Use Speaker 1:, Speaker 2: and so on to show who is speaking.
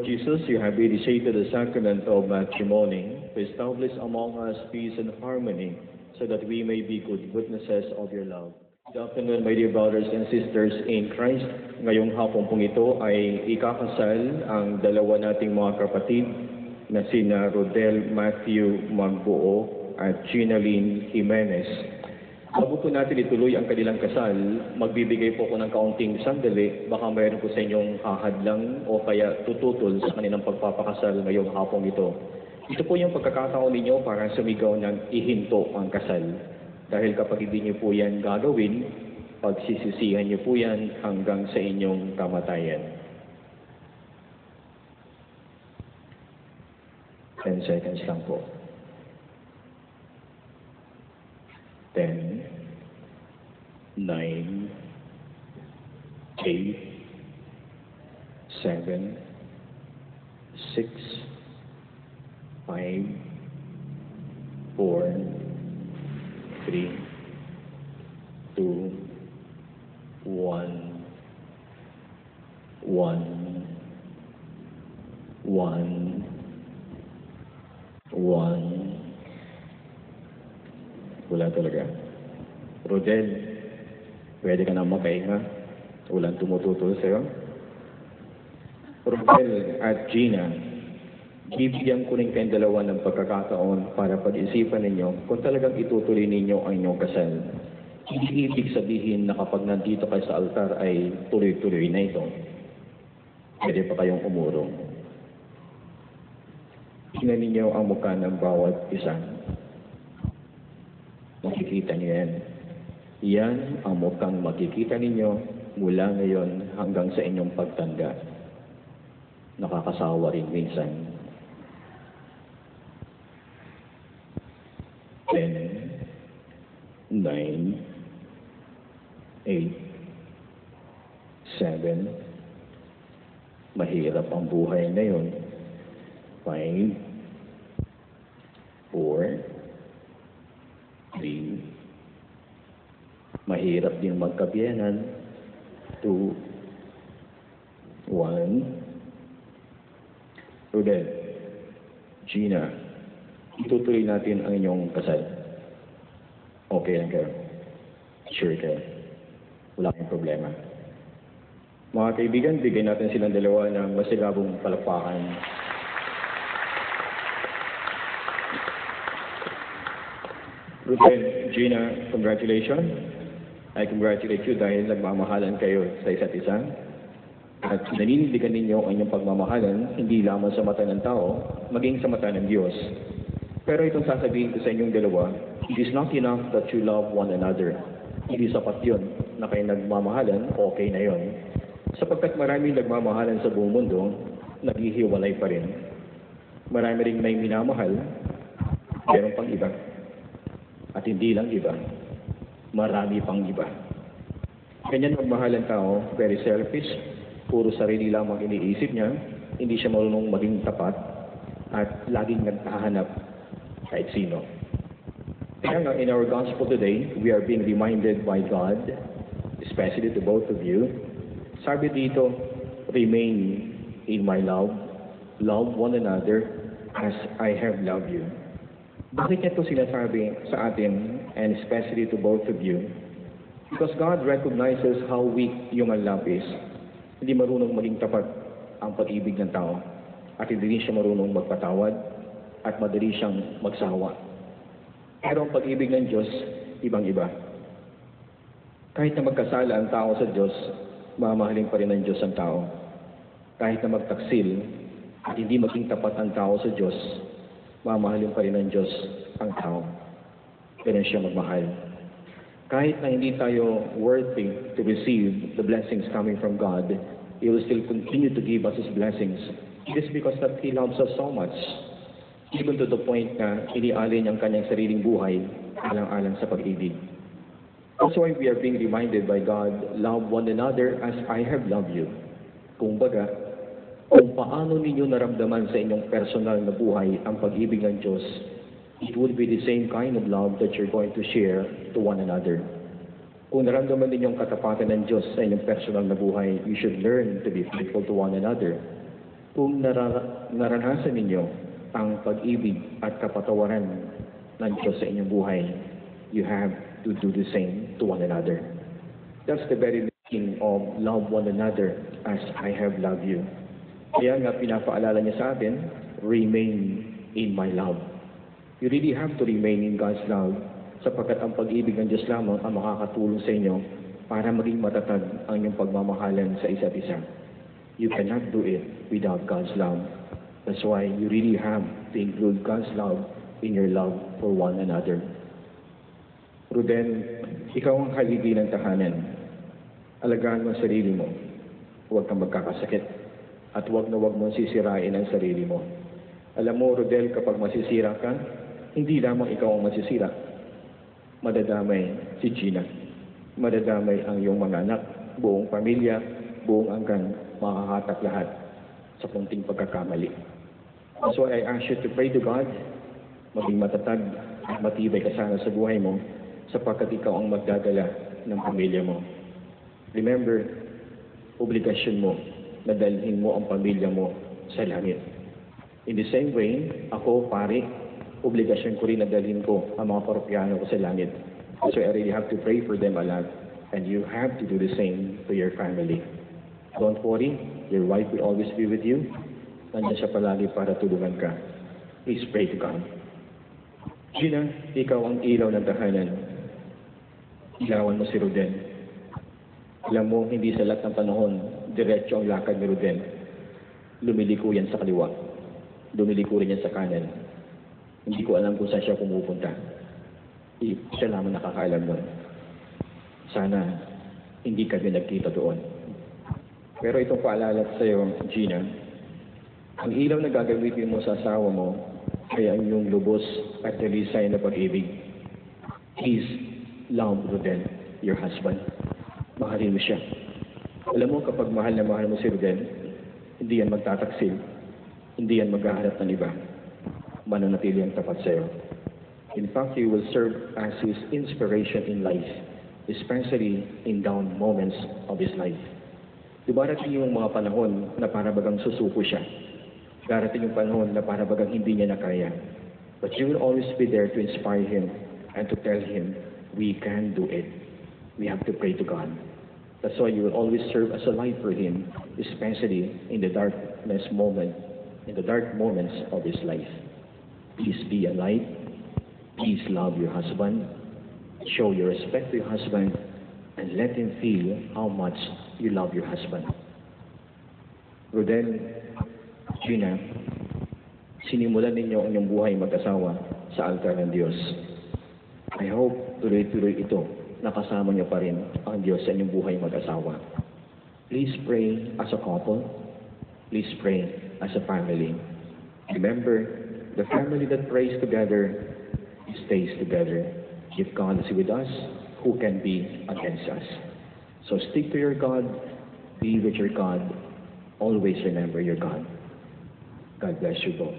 Speaker 1: Lord Jesus, you have initiated the sacrament of matrimony to establish among us peace and harmony so that we may be good witnesses of your love. Good afternoon, my dear brothers and sisters in Christ. Ngayong hapon pong ito ay ikakasal ang dalawa nating mga kapatid na sina Rodel Matthew Magbuo at Gina Lynn Jimenez. Bago po natin ituloy ang kanilang kasal, magbibigay po ako ng kaunting sandali. Baka mayroon po sa inyong hahadlang o kaya tututol sa kanilang pagpapakasal ngayong hapong ito. Ito po yung pagkakataon ninyo para sumigaw ng ihinto ang kasal. Dahil kapag hindi niyo po yan gagawin, pagsisisihan niyo po yan hanggang sa inyong kamatayan. 10 seconds lang po. 10, 9, 8, 7, 6, 5, 4, 3, 2, 1, 1. Wala talaga. Rodel, pwede ka na makahinga. Walang tumututol sa'yo. Rodel at Gina, bibigyan ko rin kayong dalawa ng pagkakataon para pag-isipan ninyo kung talagang itutuloy ninyo ang inyong kasal. Hindi ibig sabihin na kapag nandito kayo sa altar ay tuloy-tuloy na ito. Pwede pa kayong umurong. Tingnan ninyo ang mukha ng bawat isa. Makikita niyo yan. Yan ang mukhang makikita ninyo mula ngayon hanggang sa inyong pagtanda. Nakakasawa rin minsan. 10, 9, 8, 7. Mahirap ang buhay ngayon. 5, 4, 3. Mahirap din magkabiyanan. 2, 1. Rodel, Gina, itutuloy natin ang inyong kasal. Okay lang kayo? Sure kayo? Wala kayong problema. Mga kaibigan, bigyan natin silang dalawa ng masigabong palakpakan. Rodel, Gina, congratulations. I congratulate you dahil nagmamahalan kayo sa isa't isa. At naninindigan ninyo ang inyong pagmamahalan, hindi lamang sa mata ng tao, maging sa mata ng Diyos. Pero itong sasabihin ko sa inyong dalawa, it is not enough that you love one another. Hindi sapat yun na kayo nagmamahalan, okay na yun. Sapagkat maraming nagmamahalan sa buong mundo, naghihiwalay pa rin. Marami ring may minamahal, meron pang iba. At hindi lang iba, marami pang iba. Ganyan magmahal ang tao, very selfish, puro sarili lamang iniisip niya, hindi siya marunong maging tapat, at laging naghahanap kahit sino. Kaya nga, in our gospel today, we are being reminded by God, especially to both of you, sabi dito, remain in my love, love one another as I have loved you. Bakit niya ito sinasabi sa atin, and especially to both of you? Because God recognizes how weak human love is. Hindi marunong maging tapat ang pag-ibig ng tao. At hindi siya marunong magpatawad at madali siyang magsawa. Pero ang pag-ibig ng Diyos, ibang-iba. Kahit na magkasala ang tao sa Diyos, mamahalin pa rin ng Diyos ang tao. Kahit na magtaksil at hindi maging tapat ang tao sa Diyos, mamahalin pa rin ng Diyos ang tao. Ganun siya magmahal. Kahit na hindi tayo worthy to receive the blessings coming from God, He will still continue to give us His blessings. It is because that He loves us so much. Even to the point na inialay niyang kanyang sariling buhay alang-alang sa pag-ibig. That's why we are being reminded by God, love one another as I have loved you. Kung baga, kung paano ninyo naramdaman sa inyong personal na buhay ang pag-ibig ng Diyos, it would be the same kind of love that you're going to share to one another. Kung naramdaman ninyo ang katapatan ng Diyos sa inyong personal na buhay, you should learn to be faithful to one another. Kung naranasan ninyo ang pag-ibig at kapatawaran ng Diyos sa inyong buhay, you have to do the same to one another. That's the very meaning of love one another as I have loved you. Kaya nga pinapaalala niya sa atin, remain in my love. You really have to remain in God's love sapagkat ang pag-ibig ng Diyos lamang ang makakatulong sa inyo para maging matatag ang inyong pagmamahalan sa isa't isa. You cannot do it without God's love. That's why you really have to include God's love in your love for one another. Ruden, ikaw ang haligi ng tahanan. Alagaan mo ang sarili mo. Huwag kang magkakasakit. At huwag na huwag mong sisirain ang sarili mo. Alam mo, Rodel, kapag masisira ka, hindi lamang ikaw ang masisira. Madadamay si Gina. Madadamay ang iyong mga anak, buong pamilya, buong angkan, makakahatak lahat sa kunting pagkakamali. So I ask you to pray to God, maging matatag at matibay ka sana sa buhay mo sapagkat ikaw ang magdadala ng pamilya mo. Remember, obligasyon mo na dalhin mo ang pamilya mo sa langit. In the same way, ako, pare, obligasyon ko rin na dalhin ko ang mga parokyano ko sa langit. So I really have to pray for them a lot, and you have to do the same to your family. Don't worry, your wife will always be with you. Nandiyan siya palagi para tulungan ka. Please pray to God. Gina, ikaw ang ilaw ng tahanan. Ilawan mo si Ruden. Alam mo, hindi sa lahat ng panahon, diretso ang lakad ni Ruden. Lumiliko yan sa kaliwa. Lumiliko rin yan sa kanan. Hindi ko alam kung saan siya pumupunta. Siya naman nakakaalam nun. Sana hindi kami nagkita doon. Pero itong paalala sa iyo, Gina, ang ilaw na gagamitin mo sa asawa mo ay ang iyong lubos at delisay na pag-ibig. Please love Ruden, your husband. Mahalin mo siya. Alam mo, kapag mahal na mahal mo si Ruden, hindi yan magtataksil. Hindi yan maghahanap ng iba. Mananatili ang tapat sa iyo. In fact, you will serve as his inspiration in life, especially in down moments of his life. Darating yung mga panahon na parabagang susuko siya. Darating yung panahon na parabagang hindi niya nakaya. But you will always be there to inspire him and to tell him, we can do it. We have to pray to God. That's why you will always serve as a light for him, especially in the dark moments of his life. Please be a light. Please love your husband. Show your respect to your husband. And let him feel how much you love your husband. Ruden, Gina, sinimulan ninyo ang inyong buhay mag-asawa sa altar ng Diyos. I hope tuloy-tuloy ito, nakasama niyo pa rin ang Diyos sa inyong buhay mag-asawa. Please pray as a couple. Please pray as a family. Remember, the family that prays together stays together. If God is with us, who can be against us? So stick to your God, be with your God, always remember your God. God bless you both.